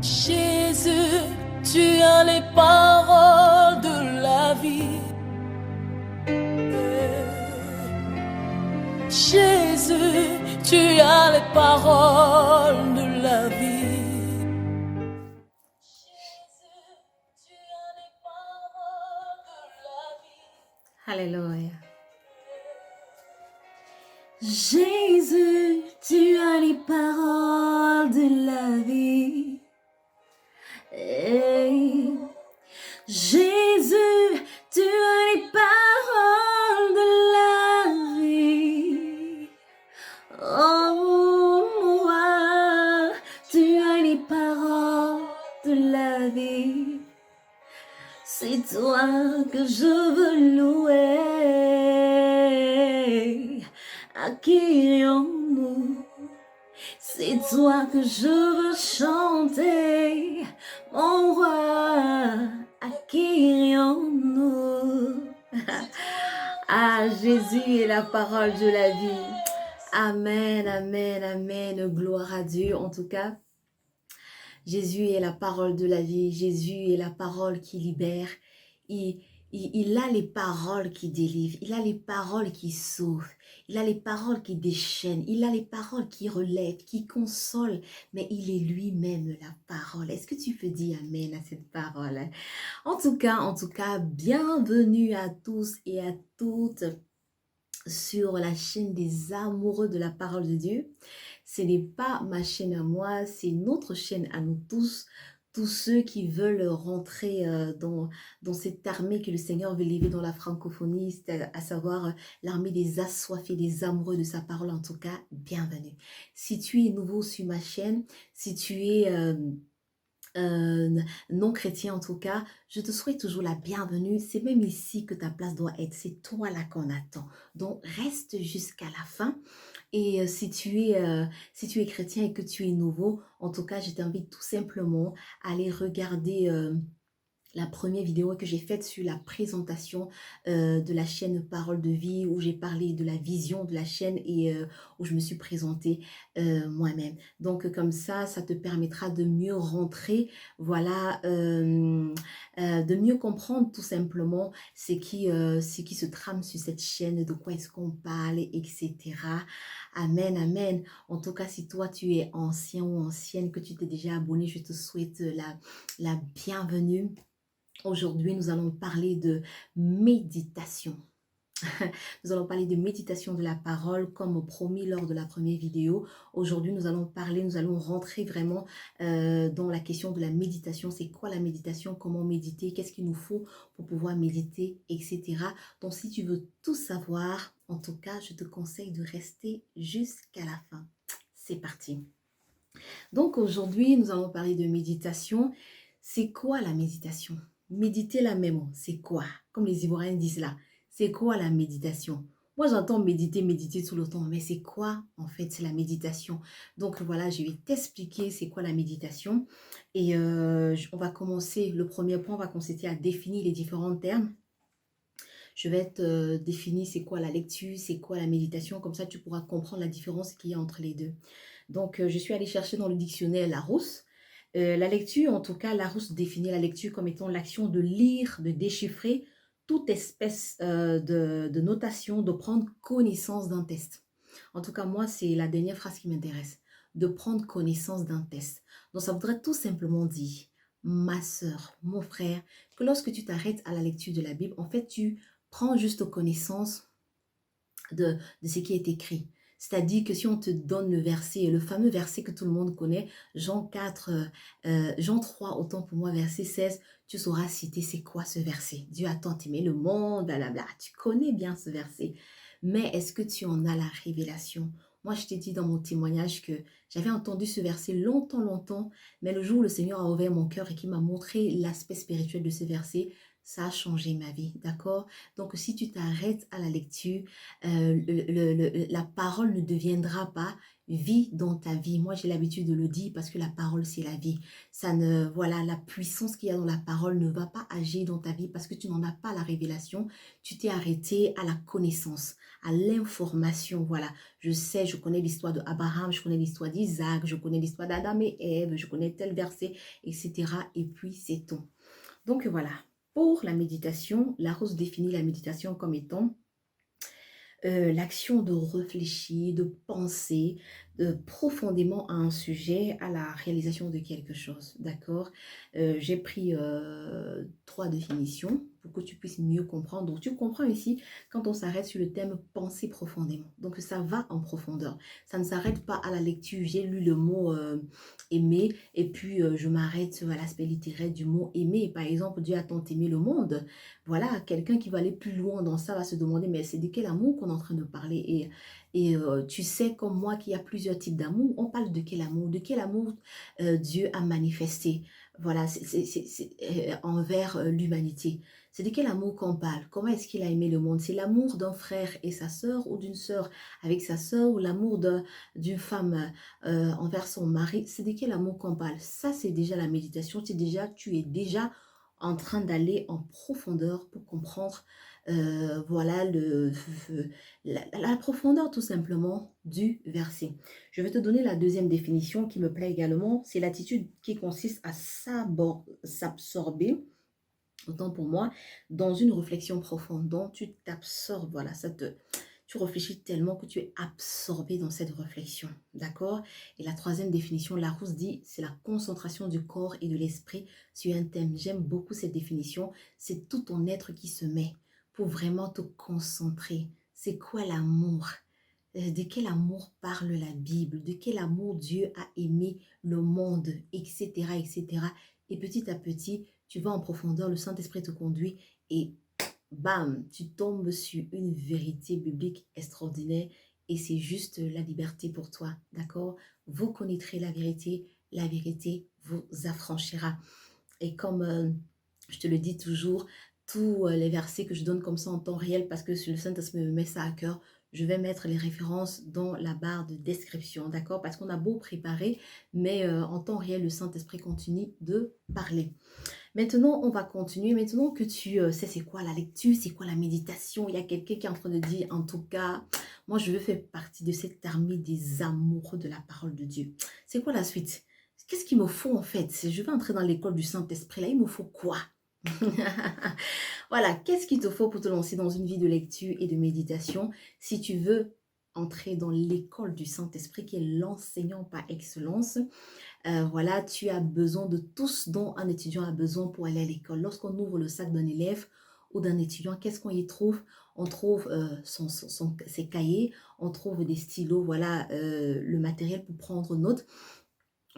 Jésus, tu as les paroles de la vie. Jésus, tu as les paroles de la vie. Jésus, tu as les paroles de la vie. Alléluia. Jésus, tu as les paroles de la vie. Hey. Jésus, tu as les paroles de la vie. Oh, moi, tu as les paroles de la vie. C'est toi que je veux louer. À qui irions-nous? C'est toi que je veux chanter, mon roi. À qui irions-nous? Ah, Jésus est la parole de la vie. Amen, amen, amen. Gloire à Dieu. En tout cas, Jésus est la parole de la vie. Jésus est la parole qui libère. Il a les paroles qui délivrent. Il a les paroles qui sauvent. Il a les paroles qui déchaînent. Il a les paroles qui relèvent, qui consolent. Mais il est lui-même la parole. Est-ce que tu peux dire amen à cette parole? En tout cas, bienvenue à tous et à toutes sur la chaîne des amoureux de la parole de Dieu. Ce n'est pas ma chaîne à moi, c'est notre chaîne à nous tous ceux qui veulent rentrer dans cette armée que le Seigneur veut lever dans la francophonie, à savoir l'armée des assoiffés, des amoureux de sa parole. En tout cas, bienvenue. Si tu es nouveau sur ma chaîne, si tu es non chrétien en tout cas, je te souhaite toujours la bienvenue. C'est même ici que ta place doit être. C'est toi là qu'on attend. Donc, reste jusqu'à la fin. Et si tu es chrétien et que tu es nouveau, en tout cas, je t'invite tout simplement à aller regarder la première vidéo que j'ai faite sur la présentation de la chaîne Parole de Vie, où j'ai parlé de la vision de la chaîne et où je me suis présentée moi-même. Donc comme ça te permettra de mieux rentrer, voilà, de mieux comprendre tout simplement ce qui se trame sur cette chaîne, de quoi est-ce qu'on parle, etc. Amen, amen. En tout cas, si toi tu es ancien ou ancienne, que tu t'es déjà abonné, je te souhaite la bienvenue. Aujourd'hui, nous allons parler de méditation. Nous allons parler de méditation de la parole comme promis lors de la première vidéo. Aujourd'hui, nous allons rentrer vraiment dans la question de la méditation. C'est quoi la méditation? Comment méditer? Qu'est-ce qu'il nous faut pour pouvoir méditer, etc. Donc, si tu veux tout savoir, en tout cas, je te conseille de rester jusqu'à la fin. C'est parti. Donc, aujourd'hui, nous allons parler de méditation. C'est quoi la méditation? Méditer la mémoire, c'est quoi? Comme les Ivoiriens disent là, c'est quoi la méditation? Moi, j'entends méditer tout le temps, mais c'est quoi en fait? C'est la méditation. Donc voilà, je vais t'expliquer c'est quoi la méditation. Et on va commencer, le premier point, on va consister à définir les différents termes. Je vais te définir c'est quoi la lecture, c'est quoi la méditation, comme ça tu pourras comprendre la différence qu'il y a entre les deux. Donc, je suis allée chercher dans le dictionnaire Larousse. La lecture, en tout cas, Larousse définit la lecture comme étant l'action de lire, de déchiffrer toute espèce de notation, de prendre connaissance d'un texte. En tout cas, moi, c'est la dernière phrase qui m'intéresse, de prendre connaissance d'un texte. Donc, ça voudrait tout simplement dire, ma soeur, mon frère, que lorsque tu t'arrêtes à la lecture de la Bible, en fait, tu prends juste connaissance de ce qui est écrit. C'est-à-dire que si on te donne le verset, le fameux verset que tout le monde connaît, Jean 4, Jean 3, autant pour moi, verset 16, tu sauras citer c'est quoi ce verset. Dieu a tant aimé le monde, blablabla. Tu connais bien ce verset. Mais est-ce que tu en as la révélation? Moi, je t'ai dit dans mon témoignage que j'avais entendu ce verset longtemps, mais le jour où le Seigneur a ouvert mon cœur et qu'il m'a montré l'aspect spirituel de ce verset, ça a changé ma vie, d'accord? Donc, si tu t'arrêtes à la lecture, la parole ne deviendra pas vis dans ta vie. Moi, j'ai l'habitude de le dire parce que la parole, c'est la vie. Ça ne, voilà, la puissance qu'il y a dans la parole ne va pas agir dans ta vie parce que tu n'en as pas la révélation. Tu t'es arrêté à la connaissance, à l'information. Voilà, je sais, je connais l'histoire d'Abraham, je connais l'histoire d'Isaac, je connais l'histoire d'Adam et Ève, je connais tel verset, etc. Et puis, c'est tout. Donc, voilà. Pour la méditation, Larousse définit la méditation comme étant l'action de réfléchir, de penser profondément à un sujet, à la réalisation de quelque chose, d'accord? J'ai pris 3 définitions pour que tu puisses mieux comprendre. Donc, tu comprends ici quand on s'arrête sur le thème penser profondément. Donc, ça va en profondeur. Ça ne s'arrête pas à la lecture. J'ai lu le mot aimer et puis je m'arrête à l'aspect littéraire du mot aimer. Par exemple, Dieu a tant aimé le monde. Voilà, quelqu'un qui va aller plus loin dans ça va se demander, mais c'est de quel amour qu'on est en train de parler? Et tu sais, comme moi, qu'il y a plusieurs types d'amour. On parle de quel amour? De quel amour Dieu a manifesté? Voilà, envers l'humanité. C'est de quel amour qu'on parle? Comment est-ce qu'il a aimé le monde? C'est l'amour d'un frère et sa sœur ou d'une sœur avec sa sœur ou l'amour d'une femme envers son mari? C'est de quel amour qu'on parle? Ça, c'est déjà la méditation. Tu es déjà en train d'aller en profondeur pour comprendre voilà la profondeur tout simplement du verset. Je vais te donner la deuxième définition qui me plaît également. C'est l'attitude qui consiste à s'absorber, autant pour moi, dans une réflexion profonde dont tu t'absorbes. Voilà, tu réfléchis tellement que tu es absorbé dans cette réflexion. D'accord? Et la troisième définition, Larousse dit, c'est la concentration du corps et de l'esprit sur un thème. J'aime beaucoup cette définition. C'est tout ton être qui se met pour vraiment te concentrer. C'est quoi l'amour? De quel amour parle la Bible? De quel amour Dieu a aimé le monde, etc., etc. Et petit à petit, tu vas en profondeur, le Saint-Esprit te conduit et bam, tu tombes sur une vérité biblique extraordinaire et c'est juste la liberté pour toi, d'accord? Vous connaîtrez la vérité vous affranchira. Et comme je te le dis toujours, tous les versets que je donne comme ça en temps réel, parce que le Saint-Esprit me met ça à cœur, je vais mettre les références dans la barre de description, d'accord? Parce qu'on a beau préparer, mais en temps réel, le Saint-Esprit continue de parler. Maintenant, on va continuer. Maintenant que tu sais c'est quoi la lecture, c'est quoi la méditation, il y a quelqu'un qui est en train de dire, en tout cas, moi je veux faire partie de cette armée des amoureux de la parole de Dieu. C'est quoi la suite? Qu'est-ce qu'il me faut en fait? Je vais entrer dans l'école du Saint-Esprit, là, il me faut quoi? Voilà, qu'est-ce qu'il te faut pour te lancer dans une vie de lecture et de méditation si tu veux entrer dans l'école du Saint-Esprit qui est l'enseignant par excellence? Voilà, tu as besoin de tout ce dont un étudiant a besoin pour aller à l'école. Lorsqu'on ouvre le sac d'un élève ou d'un étudiant, qu'est-ce qu'on y trouve? On trouve ses cahiers, on trouve des stylos, voilà, le matériel pour prendre note.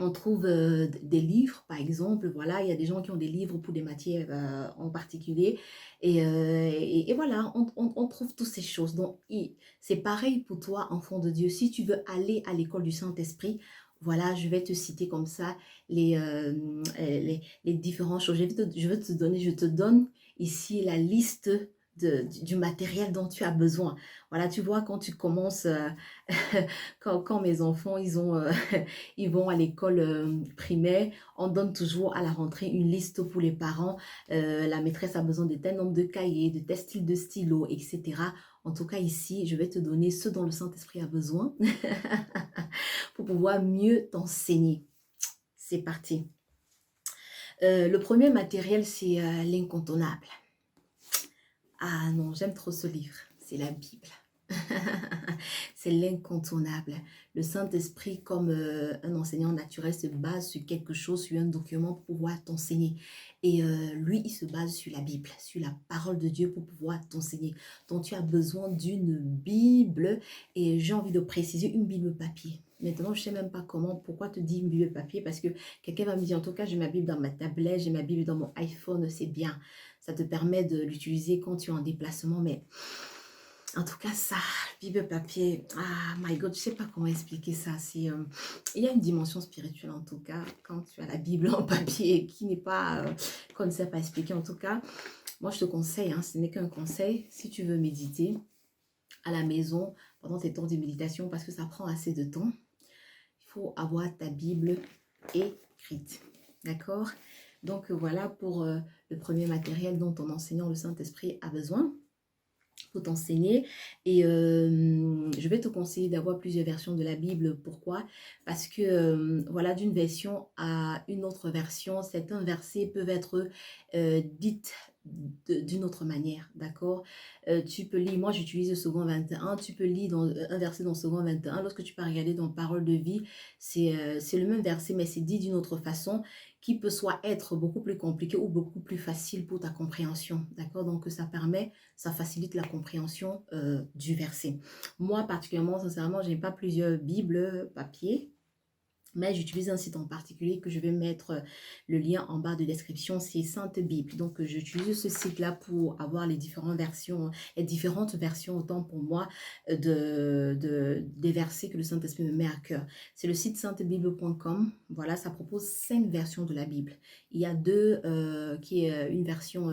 On trouve des livres, par exemple, voilà, il y a des gens qui ont des livres pour des matières en particulier. Et voilà, on trouve toutes ces choses. Donc, c'est pareil pour toi, enfant de Dieu. Si tu veux aller à l'école du Saint-Esprit, voilà, je vais te citer comme ça les différentes choses. Je te donne ici la liste du matériel dont tu as besoin. Voilà, tu vois, quand tu commences, quand mes enfants, ils vont à l'école primaire, on donne toujours à la rentrée une liste pour les parents. La maîtresse a besoin de tel nombre de cahiers, de tel style de stylo, etc. En tout cas, ici, je vais te donner ce dont le Saint-Esprit a besoin pour pouvoir mieux t'enseigner. C'est parti. Le premier matériel, c'est l'incontournable. Ah non, j'aime trop ce livre. C'est la Bible. C'est l'incontournable. Le Saint-Esprit, comme un enseignant naturel, se base sur quelque chose, sur un document pour pouvoir t'enseigner. Et lui, il se base sur la Bible, sur la parole de Dieu pour pouvoir t'enseigner. Donc, tu as besoin d'une Bible. Et j'ai envie de préciser une Bible papier. Maintenant, je ne sais même pas pourquoi te dire une Bible papier, parce que quelqu'un va me dire, en tout cas, j'ai ma Bible dans ma tablette, j'ai ma Bible dans mon iPhone, c'est bien. Ça te permet de l'utiliser quand tu es en déplacement, mais en tout cas, ça, Bible papier, ah my God, je ne sais pas comment expliquer ça. Il y a une dimension spirituelle en tout cas, quand tu as la Bible en papier qui n'est pas, qu'on ne sait pas expliquer. En tout cas, moi je te conseille, ce n'est qu'un conseil, si tu veux méditer à la maison pendant tes temps de méditation, parce que ça prend assez de temps. faut avoir ta Bible écrite. D'accord? Donc voilà pour le premier matériel dont ton enseignant, le Saint-Esprit, a besoin pour t'enseigner. Et je vais te conseiller d'avoir plusieurs versions de la Bible. Pourquoi? Parce que voilà, d'une version à une autre version, certains versets peuvent être dites d'une autre manière, d'accord? Tu peux lire, moi j'utilise le second 21, tu peux lire un verset dans le second 21, lorsque tu peux regarder dans Parole de vie, c'est le même verset, mais c'est dit d'une autre façon, qui peut soit être beaucoup plus compliqué ou beaucoup plus facile pour ta compréhension, d'accord? Donc ça facilite la compréhension du verset. Moi, particulièrement, sincèrement, je n'ai pas plusieurs Bibles papier, mais j'utilise un site en particulier que je vais mettre le lien en bas de description, c'est Sainte Bible. Donc, j'utilise ce site-là pour avoir les différentes versions, autant pour moi, des versets que le Saint-Esprit me met à cœur. C'est le site saintebible.com. Voilà, ça propose 5 versions de la Bible. Il y a qui est une version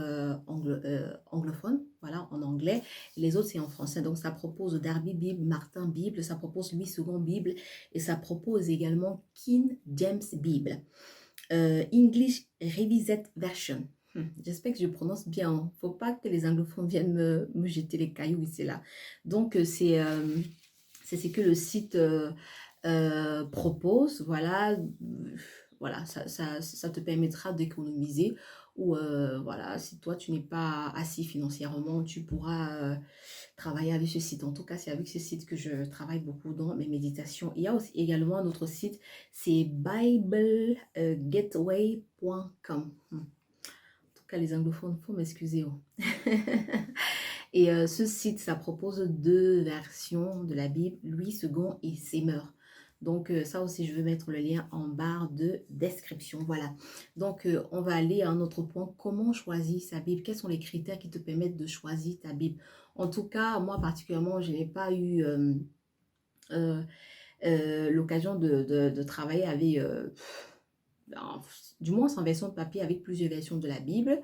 anglophone, voilà, en anglais. Les autres, c'est en français. Donc, ça propose Darby Bible, Martin Bible, ça propose Louis II Bible et ça propose également King James Bible. English Revised Version. J'espère que je prononce bien. Il ne faut pas que les anglophones viennent me jeter les cailloux ici là. Donc, c'est ce que le site propose. Voilà, voilà, ça te permettra d'économiser. Ou voilà, si toi, tu n'es pas assis financièrement, tu pourras travailler avec ce site. En tout cas, c'est avec ce site que je travaille beaucoup dans mes méditations. Il y a aussi également un autre site, c'est biblegateway.com. En tout cas, les anglophones, il faut m'excuser. Oh. Et ce site, ça propose 2 versions de la Bible, Louis II et Seymour. Donc, ça aussi, je vais mettre le lien en barre de description. Voilà. Donc, on va aller à un autre point. Comment choisir sa Bible? Quels sont les critères qui te permettent de choisir ta Bible? En tout cas, moi particulièrement, je n'ai pas eu l'occasion de travailler avec, du moins en version de papier, avec plusieurs versions de la Bible.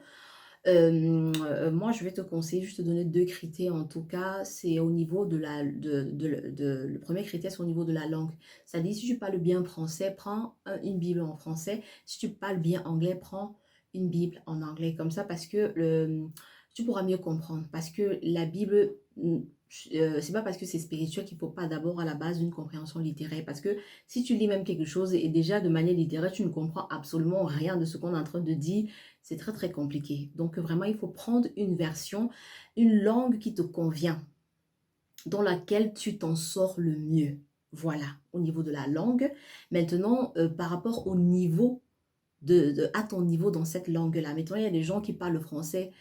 Moi, je vais te conseiller, juste te donner 2 critères en tout cas. C'est au niveau de le premier critère, c'est au niveau de la langue. C'est-à-dire, si tu parles bien français, prends une Bible en français. Si tu parles bien anglais, prends une Bible en anglais. Comme ça, parce que tu pourras mieux comprendre. Parce que la Bible, c'est pas parce que c'est spirituel qu'il ne faut pas d'abord à la base une compréhension littéraire. Parce que si tu lis même quelque chose et déjà de manière littéraire, tu ne comprends absolument rien de ce qu'on est en train de dire, c'est très très compliqué. Donc vraiment, il faut prendre une version, une langue qui te convient, dans laquelle tu t'en sors le mieux. Voilà, au niveau de la langue. Maintenant, par rapport au niveau, à ton niveau dans cette langue-là. Maintenant, il y a des gens qui parlent le français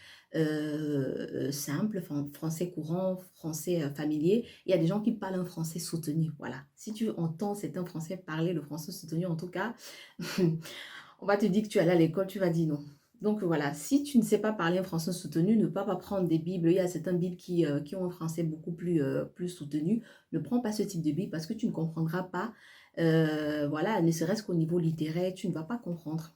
simple, français courant, français familier. Il y a des gens qui parlent un français soutenu. Voilà, si tu entends certains français parler le français soutenu, en tout cas, on va te dire que tu es allé à l'école, tu vas dire non. Donc voilà, si tu ne sais pas parler un français soutenu, ne pas prendre des Bibles. Il y a certaines Bibles qui ont un français beaucoup plus soutenu. Ne prends pas ce type de Bible parce que tu ne comprendras pas. Voilà, ne serait-ce qu'au niveau littéraire, tu ne vas pas comprendre.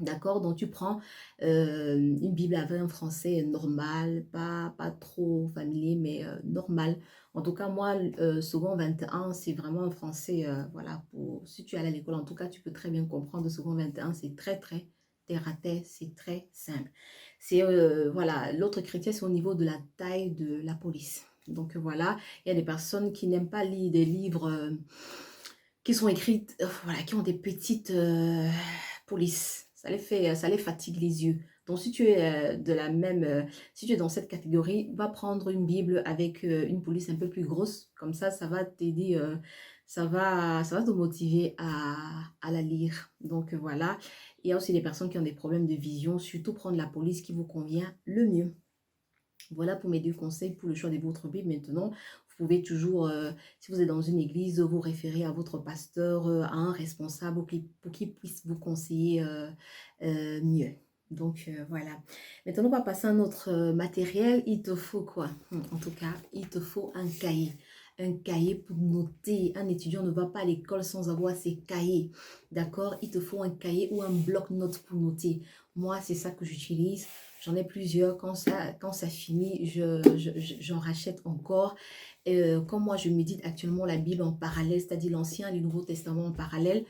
D'accord? Donc tu prends une Bible avec un français normal, pas trop familier, mais normal. En tout cas, moi, second 21, c'est vraiment un français, voilà, si tu es allé à l'école, en tout cas, tu peux très bien comprendre. Second 21, c'est très, très terre à terre, c'est très simple. C'est, voilà, l'autre critère, c'est au niveau de la taille de la police. Donc voilà, il y a des personnes qui n'aiment pas lire des livres qui sont écrites, voilà, qui ont des petites polices. Ça les fatigue les yeux. Donc, si tu es si tu es dans cette catégorie, va prendre une Bible avec une police un peu plus grosse. Comme ça va t'aider, ça va te motiver à la lire. Donc, voilà. Il y a aussi des personnes qui ont des problèmes de vision. Surtout prendre la police qui vous convient le mieux. Voilà pour mes 2 conseils pour le choix de votre Bible. Maintenant, vous pouvez toujours, si vous êtes dans une église, vous référer à votre pasteur, à un responsable pour qu'il puisse vous conseiller mieux. Donc, voilà. Maintenant, on va passer à un autre matériel. Il te faut quoi? En tout cas, il te faut un cahier. Un cahier pour noter. Un étudiant ne va pas à l'école sans avoir ses cahiers. D'accord? Il te faut un cahier ou un bloc-notes pour noter. Moi, c'est ça que j'utilise. J'en ai plusieurs. Quand ça finit, j'en rachète encore. Comme moi, je médite actuellement la Bible en parallèle, c'est-à-dire l'Ancien et le Nouveau Testament en parallèle.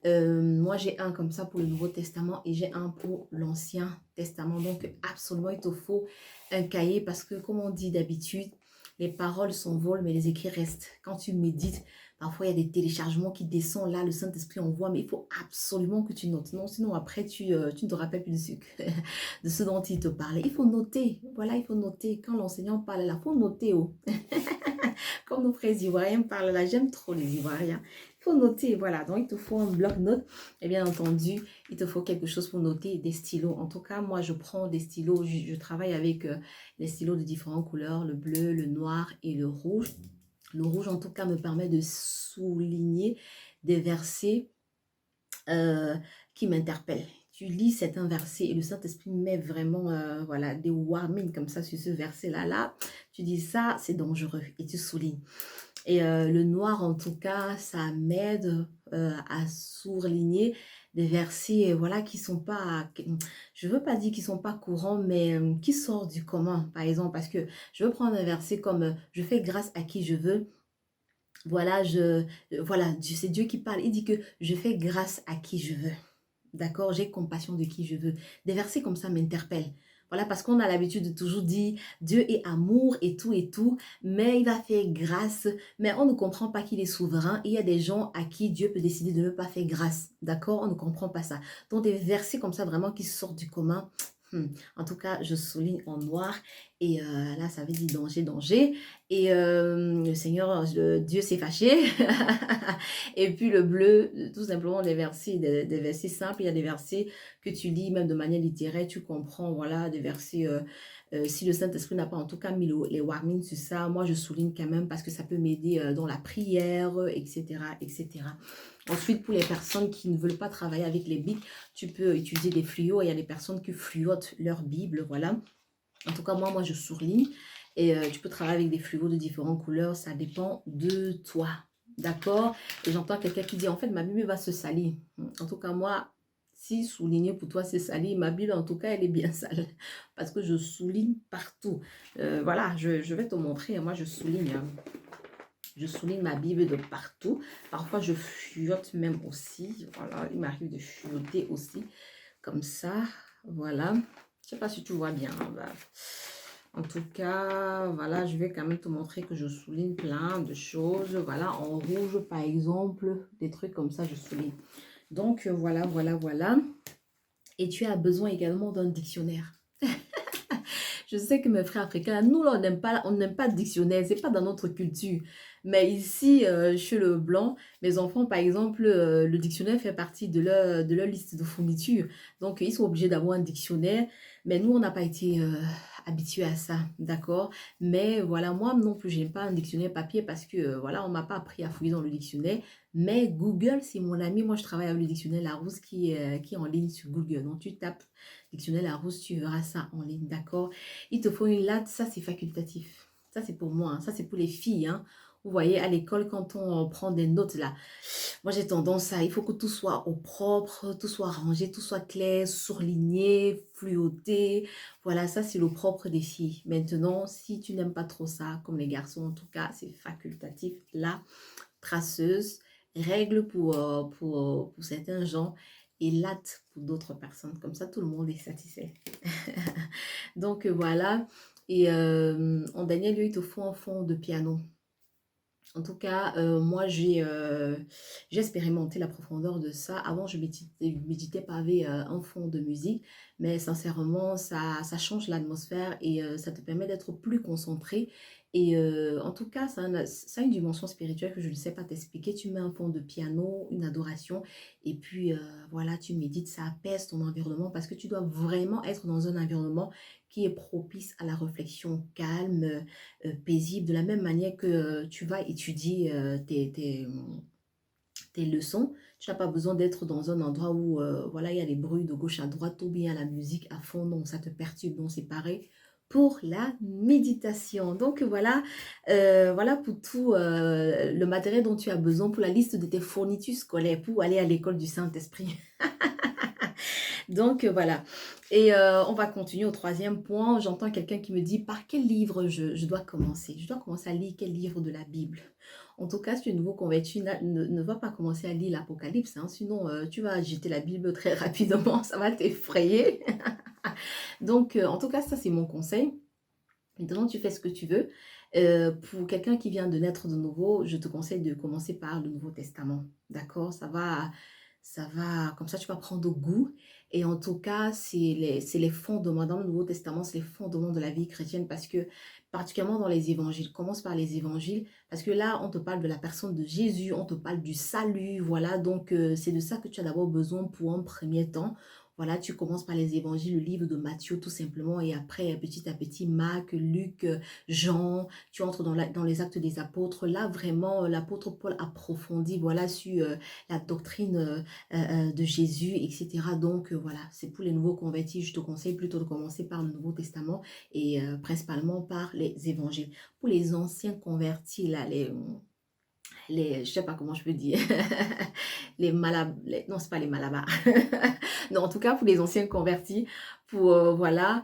Moi, j'ai un comme ça pour le Nouveau Testament et j'ai un pour l'Ancien Testament. Donc, absolument, il te faut un cahier parce que, comme on dit d'habitude, les paroles s'envolent, mais les écrits restent. Quand tu médites, parfois, il y a des téléchargements qui descendent là, le Saint-Esprit envoie, mais il faut absolument que tu notes. Non, sinon, après, tu ne te rappelles plus de ce dont il te parlait. Il faut noter. Voilà, il faut noter. Quand l'enseignant parle là, il faut noter. Oh. Comme nos frères ivoiriens parlent là, j'aime trop les Ivoiriens. Il faut noter, voilà. Donc, il te faut un bloc-notes. Et bien entendu, il te faut quelque chose pour noter, des stylos. En tout cas, moi, je prends des stylos. Je travaille avec les stylos de différentes couleurs, le bleu, le noir et le rouge. Le rouge, en tout cas, me permet de souligner des versets qui m'interpellent. Tu lis certains versets et le Saint-Esprit met vraiment voilà, des warnings comme ça sur ce verset-là. Là, tu dis ça, c'est dangereux et tu soulignes. Et le noir, en tout cas, ça m'aide à souligner des versets voilà, qui sont pas, je veux pas dire qu'ils sont pas courants, mais qui sortent du commun, par exemple, parce que je veux prendre un verset comme je fais grâce à qui je veux. Voilà, voilà, c'est Dieu qui parle. Il dit que je fais grâce à qui je veux. D'accord, j'ai compassion de qui je veux. Des versets comme ça m'interpellent. Voilà, parce qu'on a l'habitude de toujours dire Dieu est amour et tout, mais il va faire grâce, mais on ne comprend pas qu'il est souverain. Il y a des gens à qui Dieu peut décider de ne pas faire grâce. D'accord, on ne comprend pas ça. Donc des versets comme ça vraiment qui sortent du commun. En tout cas, je souligne en noir et là, ça veut dire danger, danger. Et le Seigneur, Dieu s'est fâché. Et puis le bleu, tout simplement des versets, des versets simples. Il y a des versets que tu lis même de manière littéraire, tu comprends, voilà, des versets. Si le Saint-Esprit n'a pas en tout cas mis les warnings sur ça, moi je souligne quand même parce que ça peut m'aider dans la prière, etc., etc. Ensuite, pour les personnes qui ne veulent pas travailler avec les bics, tu peux utiliser des fluos. Il y a des personnes qui fluotent leur Bible, voilà. En tout cas, moi je souligne. Et tu peux travailler avec des fluos de différentes couleurs. Ça dépend de toi. D'accord? Et j'entends quelqu'un qui dit, en fait, ma Bible va se salir. En tout cas, moi, si souligner pour toi, c'est sali, ma Bible, en tout cas, elle est bien sale. Parce que je souligne partout. Voilà, je vais te montrer. Moi, je souligne. Je souligne ma Bible de partout. Parfois, je fuyote même aussi. Voilà, il m'arrive de fuyoter aussi. Comme ça, voilà. Je ne sais pas si tu vois bien. En tout cas, voilà, je vais quand même te montrer que je souligne plein de choses. Voilà, en rouge, par exemple, des trucs comme ça, je souligne. Donc, voilà, voilà, voilà. Et tu as besoin également d'un dictionnaire. Je sais que mes frères africains, nous, là, on n'aime pas le dictionnaire. C'est pas dans notre culture. Mais ici, chez le blanc, mes enfants, par exemple, le dictionnaire fait partie de leur liste de fournitures. Donc, ils sont obligés d'avoir un dictionnaire. Mais nous, on n'a pas été habitués à ça, d'accord? Mais voilà, moi non plus, je n'aime pas un dictionnaire papier parce que, voilà, on m'a pas appris à fouiller dans le dictionnaire. Mais Google, c'est mon ami. Moi, je travaille avec le dictionnaire Larousse qui est en ligne sur Google. Donc, tu tapes dictionnaire Larousse, tu verras ça en ligne, d'accord? Il te faut une latte, ça c'est facultatif. Ça c'est pour moi, hein. Ça c'est pour les filles. Hein. Vous voyez, à l'école, quand on prend des notes là, moi j'ai tendance à, il faut que tout soit au propre, tout soit rangé, tout soit clair, surligné, fluoté. Voilà, ça c'est le propre des filles. Maintenant, si tu n'aimes pas trop ça, comme les garçons en tout cas, c'est facultatif. Là, traceuse, règle pour certains gens et latte pour d'autres personnes. Comme ça, tout le monde est satisfait. Donc voilà. Et en dernier lieu, il te faut un fond de piano. En tout cas, moi, j'ai expérimenté la profondeur de ça. Avant, je méditais pas avec un fond de musique, mais sincèrement, ça change l'atmosphère et ça te permet d'être plus concentré. Et en tout cas, ça a une dimension spirituelle que je ne sais pas t'expliquer. Tu mets un fond de piano, une adoration, et puis voilà, tu médites, ça apaise ton environnement parce que tu dois vraiment être dans un environnement qui est propice à la réflexion calme, paisible, de la même manière que tu vas étudier tes leçons. Tu n'as pas besoin d'être dans un endroit où voilà, il y a des bruits de gauche à droite ou bien la musique à fond, non, ça te perturbe, donc c'est pareil pour la méditation. Donc voilà, voilà pour tout le matériel dont tu as besoin pour la liste de tes fournitures scolaires pour aller à l'école du Saint-Esprit. Donc voilà. Et on va continuer au troisième point. J'entends quelqu'un qui me dit par quel livre je dois commencer. Je dois commencer à lire quel livre de la Bible. En tout cas, si tu es nouveau converti, ne va pas commencer à lire l'Apocalypse, hein, sinon tu vas jeter la Bible très rapidement, ça va t'effrayer. Donc, en tout cas, ça c'est mon conseil. Maintenant, tu fais ce que tu veux. Pour quelqu'un qui vient de naître de nouveau, je te conseille de commencer par le Nouveau Testament. D'accord? Comme ça, tu vas prendre goût. Et en tout cas, c'est les fondements. Dans le Nouveau Testament, c'est les fondements de la vie chrétienne parce que, particulièrement dans les évangiles, commence par les évangiles parce que là, on te parle de la personne de Jésus, on te parle du salut. Voilà, donc c'est de ça que tu as d'abord besoin pour un premier temps. Voilà, tu commences par les évangiles, le livre de Matthieu tout simplement, et après, petit à petit, Marc, Luc, Jean, tu entres dans les actes des apôtres. Là, vraiment, l'apôtre Paul approfondit, voilà, sur la doctrine de Jésus, etc. Donc, voilà, c'est pour les nouveaux convertis. Je te conseille plutôt de commencer par le Nouveau Testament et principalement par les évangiles. Pour les anciens convertis, là, je sais pas comment je peux dire, non, c'est pas les malabars. Non, en tout cas, pour les anciens convertis, pour, voilà,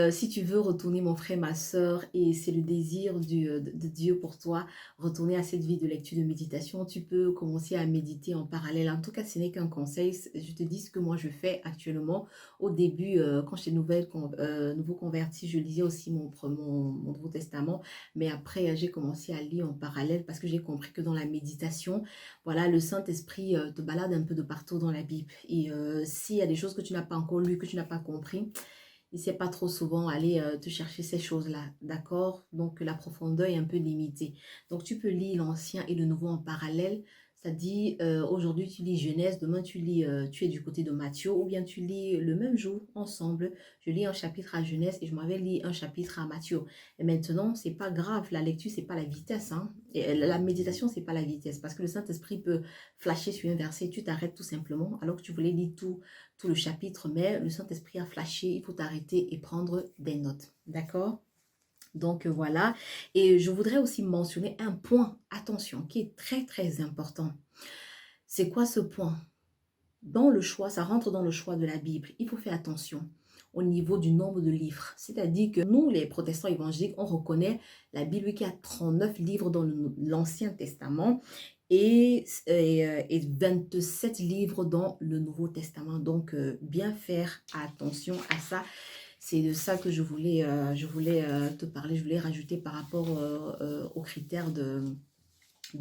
si tu veux retourner, mon frère, ma soeur, et c'est le désir de Dieu pour toi, retourner à cette vie de lecture, de méditation, tu peux commencer à méditer en parallèle. En tout cas, ce n'est qu'un conseil. Je te dis ce que moi, je fais actuellement. Au début, quand j'étais nouveau converti, je lisais aussi mon Nouveau Testament. Mais après, j'ai commencé à lire en parallèle parce que j'ai compris que dans la méditation, voilà, le Saint-Esprit te balade un peu de partout dans la Bible. Et s'il y a des choses que tu n'as pas encore lues, que tu n'as pas compris, il ne sait pas trop souvent aller te chercher ces choses-là, d'accord? Donc, la profondeur est un peu limitée. Donc, tu peux lire l'Ancien et le Nouveau en parallèle. Ça dit, aujourd'hui, tu lis Genèse, demain, tu es du côté de Matthieu, ou bien tu lis le même jour, ensemble. Je lis un chapitre à Genèse et je m'avais lu un chapitre à Matthieu. Et maintenant, c'est pas grave, la lecture, c'est pas la vitesse, hein. Et la méditation, c'est pas la vitesse, parce que le Saint-Esprit peut flasher sur un verset, tu t'arrêtes tout simplement, alors que tu voulais lire tout le chapitre, mais le Saint-Esprit a flashé, il faut t'arrêter et prendre des notes, d'accord? Donc voilà, et je voudrais aussi mentionner un point, attention, qui est très très important. C'est quoi ce point? Dans le choix, ça rentre dans le choix de la Bible. Il faut faire attention au niveau du nombre de livres. C'est-à-dire que nous, les protestants évangéliques, on reconnaît la Bible qui a 39 livres dans l'Ancien Testament et 27 livres dans le Nouveau Testament. Donc, bien faire attention à ça. C'est de ça que je voulais te parler. Je voulais rajouter par rapport aux critères de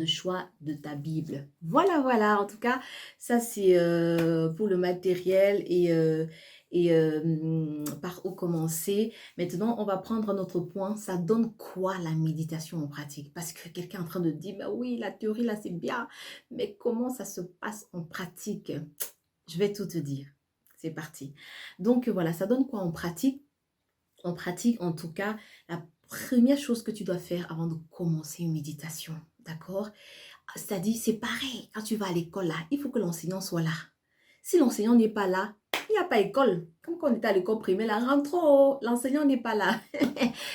choix de ta Bible. Voilà, voilà. En tout cas, ça c'est pour le matériel et par où commencer. Maintenant, on va prendre notre point. Ça donne quoi la méditation en pratique? Parce que quelqu'un est en train de dire, bah oui, la théorie là c'est bien, mais comment ça se passe en pratique? Je vais tout te dire. C'est parti. Donc voilà, ça donne quoi en pratique? En pratique, en tout cas, la première chose que tu dois faire avant de commencer une méditation, d'accord? C'est-à-dire, c'est pareil, quand tu vas à l'école, là, il faut que l'enseignant soit là. Si l'enseignant n'est pas là, il n'y a pas école. Comme quand on était à l'école primaire, là, rentrons, l'enseignant n'est pas là.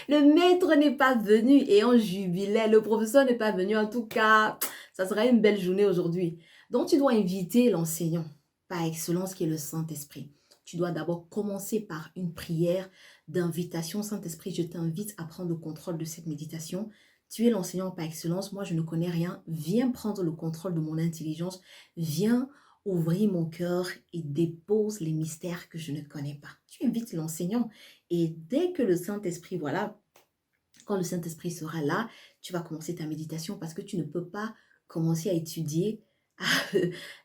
Le maître n'est pas venu et on jubilait. Le professeur n'est pas venu. En tout cas, ça sera une belle journée aujourd'hui. Donc, tu dois inviter l'enseignant par excellence qui est le Saint-Esprit. Tu dois d'abord commencer par une prière d'invitation. Saint-Esprit, je t'invite à prendre le contrôle de cette méditation. Tu es l'enseignant par excellence, moi je ne connais rien. Viens prendre le contrôle de mon intelligence. Viens ouvrir mon cœur et dépose les mystères que je ne connais pas. Tu invites l'enseignant et dès que le Saint-Esprit, voilà, quand le Saint-Esprit sera là, tu vas commencer ta méditation parce que tu ne peux pas commencer à étudier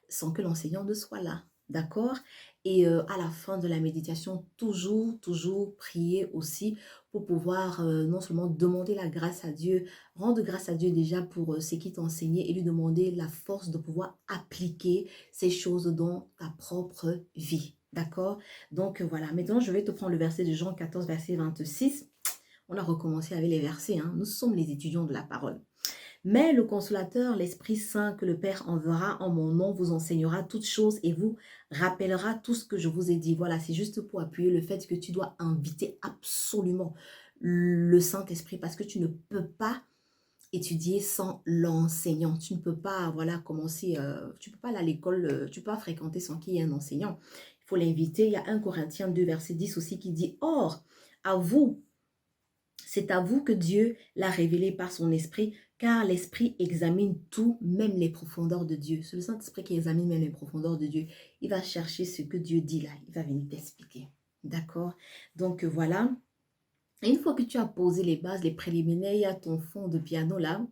sans que l'enseignant ne soit là. D'accord? Et à la fin de la méditation, toujours prier aussi pour pouvoir non seulement demander la grâce à Dieu, rendre grâce à Dieu déjà pour ce qu'il t'a enseigné et lui demander la force de pouvoir appliquer ces choses dans ta propre vie. D'accord? Donc voilà, maintenant je vais te prendre le verset de Jean 14, verset 26. On a recommencé avec les versets, hein. Nous sommes les étudiants de la parole. Mais le consolateur, l'Esprit Saint que le Père enverra en mon nom vous enseignera toutes choses et vous rappellera tout ce que je vous ai dit. Voilà, c'est juste pour appuyer le fait que tu dois inviter absolument le Saint-Esprit parce que tu ne peux pas étudier sans l'enseignant. Tu ne peux pas, voilà, commencer, tu ne peux pas aller à l'école, tu peux pas fréquenter sans qu'il y ait un enseignant. Il faut l'inviter. Il y a 1 Corinthiens 2, verset 10 aussi qui dit, Or, à vous, c'est à vous que Dieu l'a révélé par son esprit, car l'esprit examine tout, même les profondeurs de Dieu. C'est le Saint-Esprit qui examine même les profondeurs de Dieu. Il va chercher ce que Dieu dit là. Il va venir t'expliquer. D'accord? Donc voilà. Et une fois que tu as posé les bases, les préliminaires, il y a ton fond de piano là.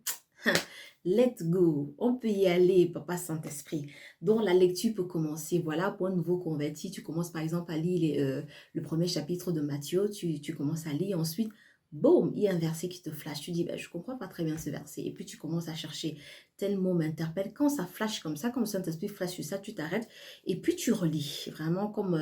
Let's go. On peut y aller, Papa Saint-Esprit. Donc la lecture peut commencer. Voilà, pour un nouveau converti, tu commences par exemple à lire le premier chapitre de Matthieu. Tu commences à lire. Ensuite, boum, il y a un verset qui te flash. Tu dis, ben, je ne comprends pas très bien ce verset. Et puis tu commences à chercher. Tel mot m'interpelle. Quand ça flash comme ça, comme le Saint-Esprit flash sur ça, tu t'arrêtes. Et puis tu relis. Vraiment comme...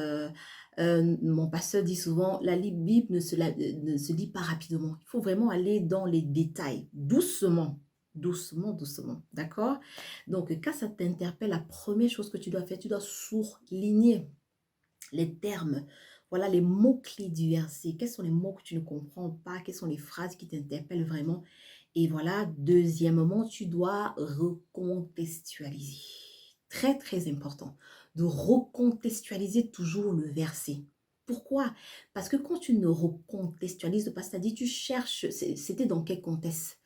mon pasteur dit souvent, la Bible ne se lit pas rapidement. Il faut vraiment aller dans les détails, doucement, doucement, doucement. D'accord? Donc, quand ça t'interpelle, la première chose que tu dois faire, tu dois souligner les termes. Voilà les mots-clés du verset. Quels sont les mots que tu ne comprends pas? Quelles sont les phrases qui t'interpellent vraiment? Et voilà, deuxièmement, tu dois recontextualiser. Très, très important de recontextualiser toujours le verset. Pourquoi? Parce que quand tu ne recontextualises pas, c'est-à-dire tu cherches, c'était dans quel contexte?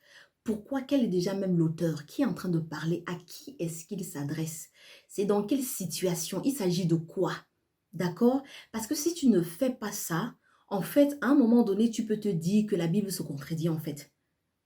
Pourquoi? Quel est déjà même l'auteur? Qui est en train de parler? À qui est-ce qu'il s'adresse? C'est dans quelle situation? Il s'agit de quoi? D'accord? Parce que si tu ne fais pas ça, en fait, à un moment donné, tu peux te dire que la Bible se contredit en fait.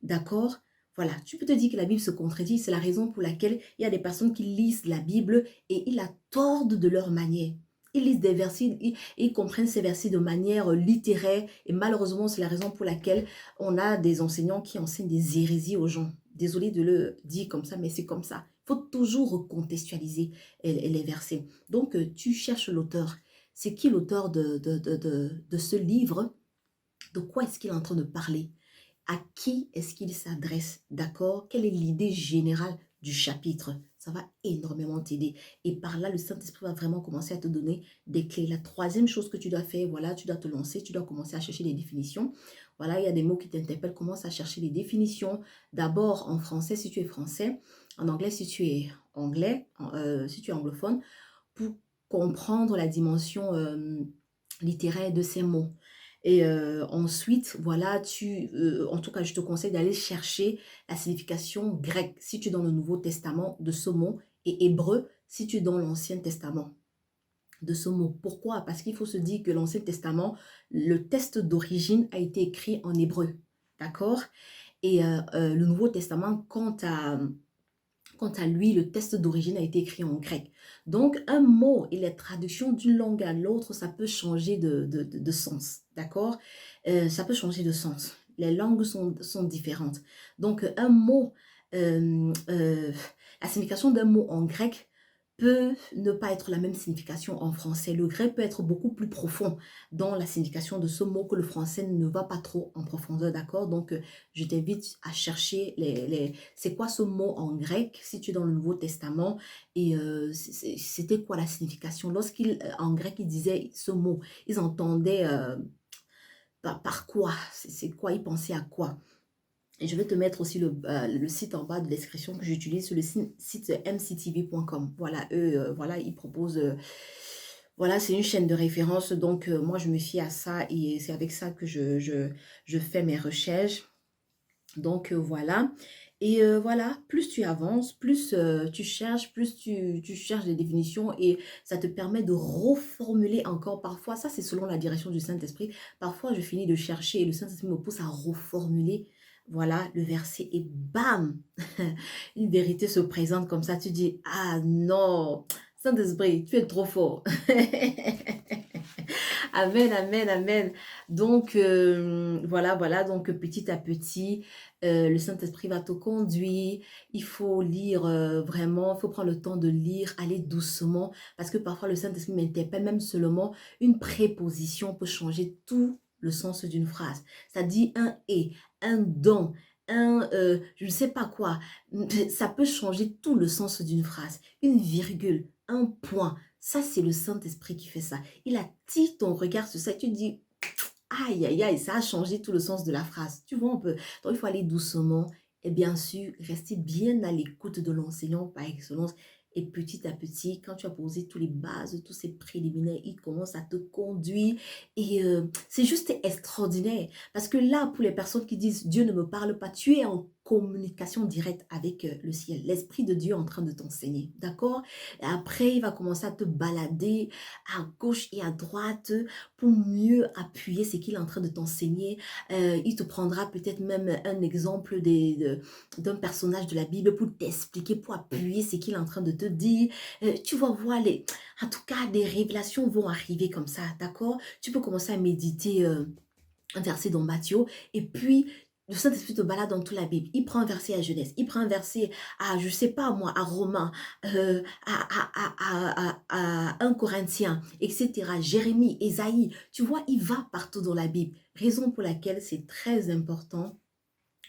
D'accord? Voilà, tu peux te dire que la Bible se contredit. C'est la raison pour laquelle il y a des personnes qui lisent la Bible et ils la tordent de leur manière. Ils lisent des versets, ils comprennent ces versets de manière littéraire. Et malheureusement, c'est la raison pour laquelle on a des enseignants qui enseignent des hérésies aux gens. Désolé de le dire comme ça, mais c'est comme ça. Il faut toujours recontextualiser les versets. Donc, tu cherches l'auteur. C'est qui l'auteur de ce livre? De quoi est-ce qu'il est en train de parler? À qui est-ce qu'il s'adresse? D'accord? Quelle est l'idée générale du chapitre? Ça va énormément t'aider. Et par là, le Saint-Esprit va vraiment commencer à te donner des clés. La troisième chose que tu dois faire, voilà, tu dois te lancer, tu dois commencer à chercher les définitions. Voilà, il y a des mots qui t'interpellent. Commence à chercher les définitions. D'abord en français, si tu es français. En anglais, si tu es anglais, si tu es anglophone, pour comprendre la dimension littéraire de ces mots. Et ensuite, voilà, en tout cas, je te conseille d'aller chercher la signification grecque si tu es dans le Nouveau Testament de ce mot et hébreu si tu es dans l'Ancien Testament de ce mot. Pourquoi? Parce qu'il faut se dire que l'Ancien Testament, le texte d'origine a été écrit en hébreu. D'accord? Et le Nouveau Testament, quant à lui, le texte d'origine a été écrit en grec. Donc, un mot et la traduction d'une langue à l'autre, ça peut changer de sens. D'accord? Ça peut changer de sens. Les langues sont différentes. Donc, un mot, la signification d'un mot en grec peut ne pas être la même signification en français. Le grec peut être beaucoup plus profond dans la signification de ce mot que le français ne va pas trop en profondeur, d'accord? Donc, je t'invite à chercher c'est quoi ce mot en grec, si tu es dans le Nouveau Testament, et c'était quoi la signification? En grec, ils disaient ce mot, ils entendaient par quoi? C'est quoi? Ils pensaient à quoi? Et je vais te mettre aussi le site en bas de la description que j'utilise sur le site mctv.com. Voilà, eux, voilà, ils proposent... voilà, c'est une chaîne de référence. Donc, moi, je me fie à ça et c'est avec ça que je fais mes recherches. Donc, voilà. Et voilà, plus tu avances, plus tu cherches, plus tu cherches des définitions et ça te permet de reformuler encore. Parfois, ça, c'est selon la direction du Saint-Esprit. Parfois, je finis de chercher et le Saint-Esprit me pousse à reformuler. Voilà, le verset et bam, une vérité se présente comme ça. Tu dis, ah non, Saint-Esprit, tu es trop fort. Amen, amen, amen. Donc, voilà, voilà. Donc, petit à petit, le Saint-Esprit va te conduire. Il faut lire vraiment, il faut prendre le temps de lire, aller doucement. Parce que parfois, le Saint-Esprit m'interpelle, même seulement une préposition peut changer tout le sens d'une phrase. Ça dit un et, un don, je ne sais pas quoi. Ça peut changer tout le sens d'une phrase. Une virgule, un point. Ça, c'est le Saint-Esprit qui fait ça. Il attire ton regard sur ça et tu te dis, aïe, aïe, aïe, ça a changé tout le sens de la phrase. Tu vois un peu. Donc, il faut aller doucement et bien sûr, rester bien à l'écoute de l'enseignant par excellence Et petit à petit, quand tu as posé tous les bases, tous ces préliminaires, il commence à te conduire. Et c'est juste extraordinaire. Parce que là, pour les personnes qui disent Dieu ne me parle pas, tu es en communication directe avec le ciel. L'Esprit de Dieu est en train de t'enseigner. D'accord? Et après, il va commencer à te balader à gauche et à droite pour mieux appuyer ce qu'il est en train de t'enseigner. Il te prendra peut-être même un exemple d'un personnage de la Bible pour t'expliquer, pour appuyer ce qu'il est en train de te dire. Tu vas voir, en tout cas, des révélations vont arriver comme ça, d'accord? Tu peux commencer à méditer un verset dans Matthieu et puis le Saint-Esprit te balade dans toute la Bible. Il prend un verset à Genèse, il prend un verset à, je sais pas moi, à Romains, à 1 Corinthiens, etc. Jérémie, Ésaïe. Tu vois, il va partout dans la Bible. Raison pour laquelle c'est très important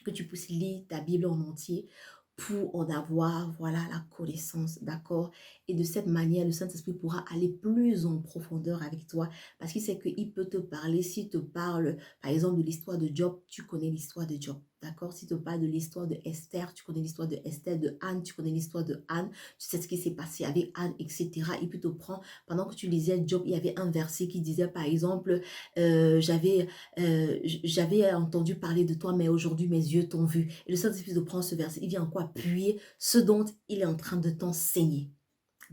que tu puisses lire ta Bible en entier pour en avoir, voilà, la connaissance, d'accord? Et de cette manière, le Saint-Esprit pourra aller plus en profondeur avec toi parce qu'il sait qu'il peut te parler. S'il te parle, par exemple, de l'histoire de Job, tu connais l'histoire de Job, d'accord? S'il te parle de l'histoire de Esther, tu connais l'histoire de Esther, de Anne, tu connais l'histoire de Anne, tu sais ce qui s'est passé avec Anne, etc. Il peut te prendre, pendant que tu lisais Job, il y avait un verset qui disait, par exemple, j'avais entendu parler de toi, mais aujourd'hui mes yeux t'ont vu. Et le Saint-Esprit de prendre ce verset, il vient encore appuyer ce dont il est en train de t'enseigner.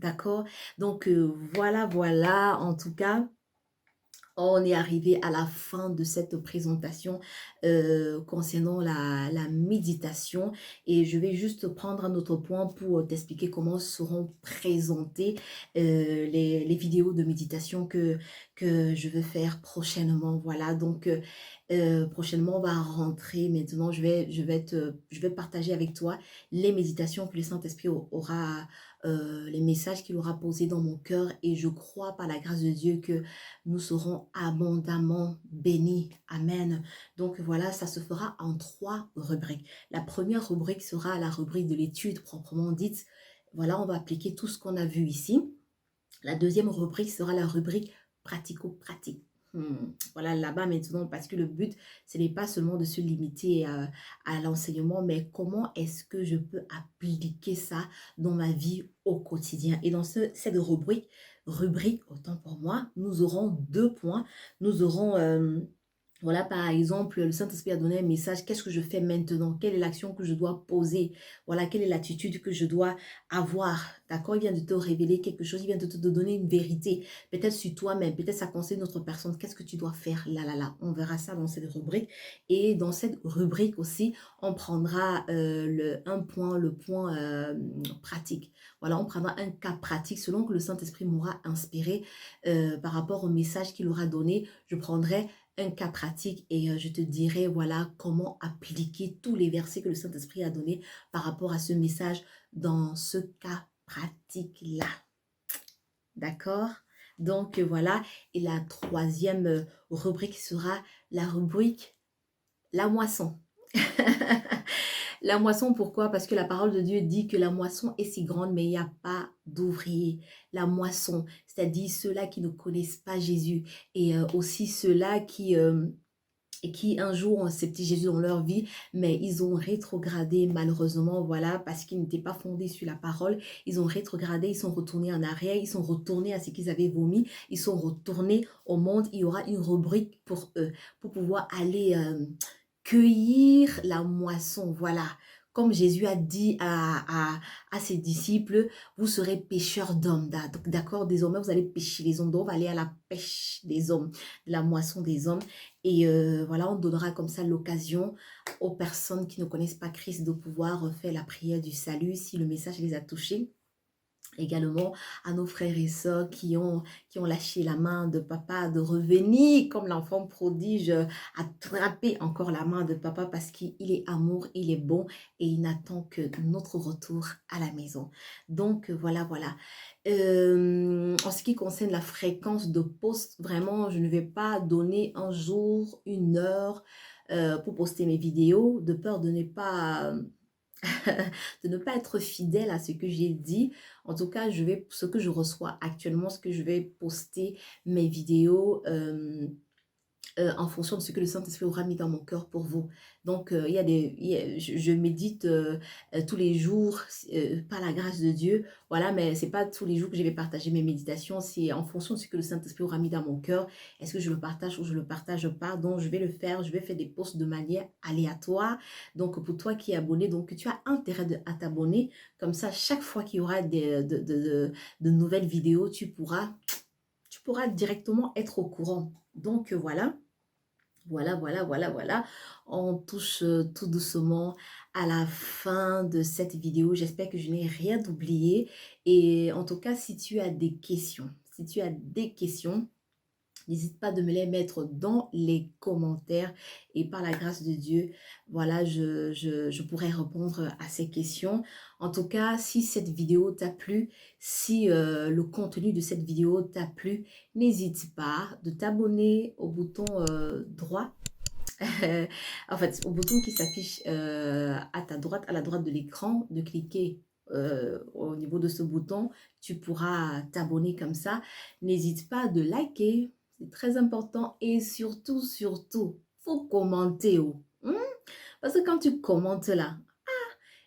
D'accord? Donc voilà, voilà, en tout cas. On est arrivé à la fin de cette présentation concernant la méditation et je vais juste prendre un autre point pour t'expliquer comment seront présentées les vidéos de méditation que je veux faire prochainement. Voilà, donc prochainement on va rentrer maintenant, je vais partager avec toi les méditations que le Saint-Esprit aura, les messages qu'il aura posés dans mon cœur et je crois par la grâce de Dieu que nous serons abondamment bénis. Amen. Donc voilà, ça se fera en 3 rubriques. La première rubrique sera la rubrique de l'étude proprement dite. Voilà, on va appliquer tout ce qu'on a vu ici. La deuxième rubrique sera la rubrique pratico-pratique. Voilà, là-bas maintenant, parce que le but, ce n'est pas seulement de se limiter à l'enseignement, mais comment est-ce que je peux appliquer ça dans ma vie au quotidien. Et dans cette rubrique, autant pour moi, nous aurons 2 points. Nous aurons... voilà, par exemple, le Saint-Esprit a donné un message. Qu'est-ce que je fais maintenant? Quelle est l'action que je dois poser? Voilà, quelle est l'attitude que je dois avoir? D'accord? Il vient de te révéler quelque chose. Il vient de te donner une vérité. Peut-être sur toi-même. Peut-être ça concerne une autre personne. Qu'est-ce que tu dois faire? Là, là, là. On verra ça dans cette rubrique. Et dans cette rubrique aussi, on prendra un point, le point pratique. Voilà, on prendra un cas pratique selon que le Saint-Esprit m'aura inspiré par rapport au message qu'il aura donné. Je prendrai un cas pratique et je te dirai voilà comment appliquer tous les versets que le Saint-Esprit a donnés par rapport à ce message dans ce cas pratique-là. D'accord? Donc voilà, et la troisième rubrique sera la rubrique la moisson. La moisson, pourquoi? Parce que la parole de Dieu dit que la moisson est si grande, mais il n'y a pas d'ouvrier. La moisson, c'est-à-dire ceux-là qui ne connaissent pas Jésus et aussi ceux-là qui un jour ont accepté Jésus dans leur vie, mais ils ont rétrogradé malheureusement, voilà, parce qu'ils n'étaient pas fondés sur la parole. Ils ont rétrogradé, ils sont retournés en arrière, ils sont retournés à ce qu'ils avaient vomi, ils sont retournés au monde. Il y aura une rubrique pour eux, pour pouvoir aller cueillir la moisson, voilà. Comme Jésus a dit à ses disciples, vous serez pêcheurs d'hommes, d'accord? Désormais, vous allez pêcher les hommes, donc on va aller à la pêche des hommes, de la moisson des hommes. Et voilà, on donnera comme ça l'occasion aux personnes qui ne connaissent pas Christ de pouvoir faire la prière du salut si le message les a touchés. Également à nos frères et sœurs qui ont lâché la main de papa, de revenir comme l'enfant prodige, attraper encore la main de papa parce qu'il est amour, il est bon et il n'attend que notre retour à la maison. Donc voilà, voilà. En ce qui concerne la fréquence de post, vraiment, je ne vais pas donner un jour, une heure pour poster mes vidéos, de peur de ne pas... de ne pas être fidèle à ce que j'ai dit. En tout cas, ce que je reçois actuellement, ce que je vais poster mes vidéos en fonction de ce que le Saint-Esprit aura mis dans mon cœur pour vous. Donc, je médite tous les jours par la grâce de Dieu. Voilà, mais c'est pas tous les jours que je vais partager mes méditations. C'est en fonction de ce que le Saint-Esprit aura mis dans mon cœur. Est-ce que je le partage ou je le partage pas? Donc, je vais le faire. Je vais faire des posts de manière aléatoire. Donc, pour toi qui es abonné, donc tu as intérêt à t'abonner. Comme ça, chaque fois qu'il y aura de nouvelles vidéos, tu pourras directement être au courant. Donc, voilà. Voilà. On touche tout doucement à la fin de cette vidéo. J'espère que je n'ai rien oublié. Et en tout cas, si tu as des questions, n'hésite pas de me les mettre dans les commentaires et par la grâce de Dieu, voilà, je pourrai répondre à ces questions. En tout cas, si cette vidéo t'a plu, si le contenu de cette vidéo t'a plu, n'hésite pas de t'abonner au bouton droit en fait, au bouton qui s'affiche à ta droite, à la droite de l'écran, de cliquer au niveau de ce bouton, tu pourras t'abonner comme ça. N'hésite pas de liker, c'est très important. Et surtout, faut commenter. Oh. Parce que quand tu commentes là,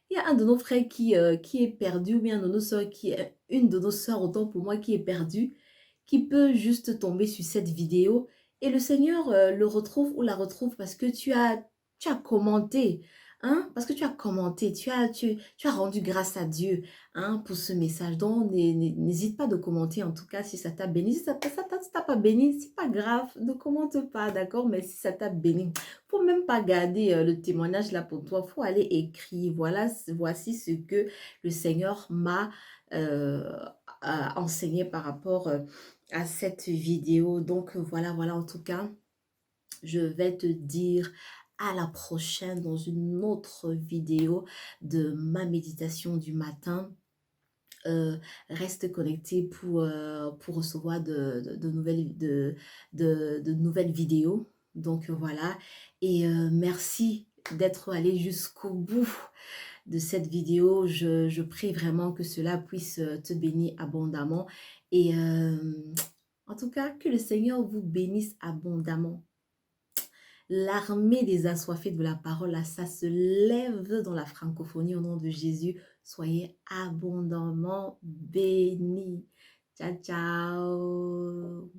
il y a un de nos frères qui est perdu, ou bien un de nos soeurs une de nos soeurs, autant pour moi, qui est perdue, qui peut juste tomber sur cette vidéo et le Seigneur le retrouve ou la retrouve parce que tu as commenté, hein, parce que tu as commenté, tu as rendu grâce à Dieu, hein, pour ce message. Donc, n'hésite pas de commenter, en tout cas, si ça t'a béni. Si ça t'a pas béni, c'est pas grave, ne commente pas, d'accord, mais si ça t'a béni, faut même pas garder le témoignage là pour toi, faut aller écrire, voilà, voici ce que le Seigneur m'a euh, enseigné par rapport à cette vidéo. Donc voilà, en tout cas, je vais te dire à la prochaine dans une autre vidéo de ma méditation du matin. Reste connecté pour recevoir de nouvelles vidéos. Donc voilà, et merci d'être allé jusqu'au bout de cette vidéo. Je prie vraiment que cela puisse te bénir abondamment. Et en tout cas, que le Seigneur vous bénisse abondamment. L'armée des assoiffés de la parole, là, ça se lève dans la francophonie au nom de Jésus. Soyez abondamment bénis. Ciao, ciao.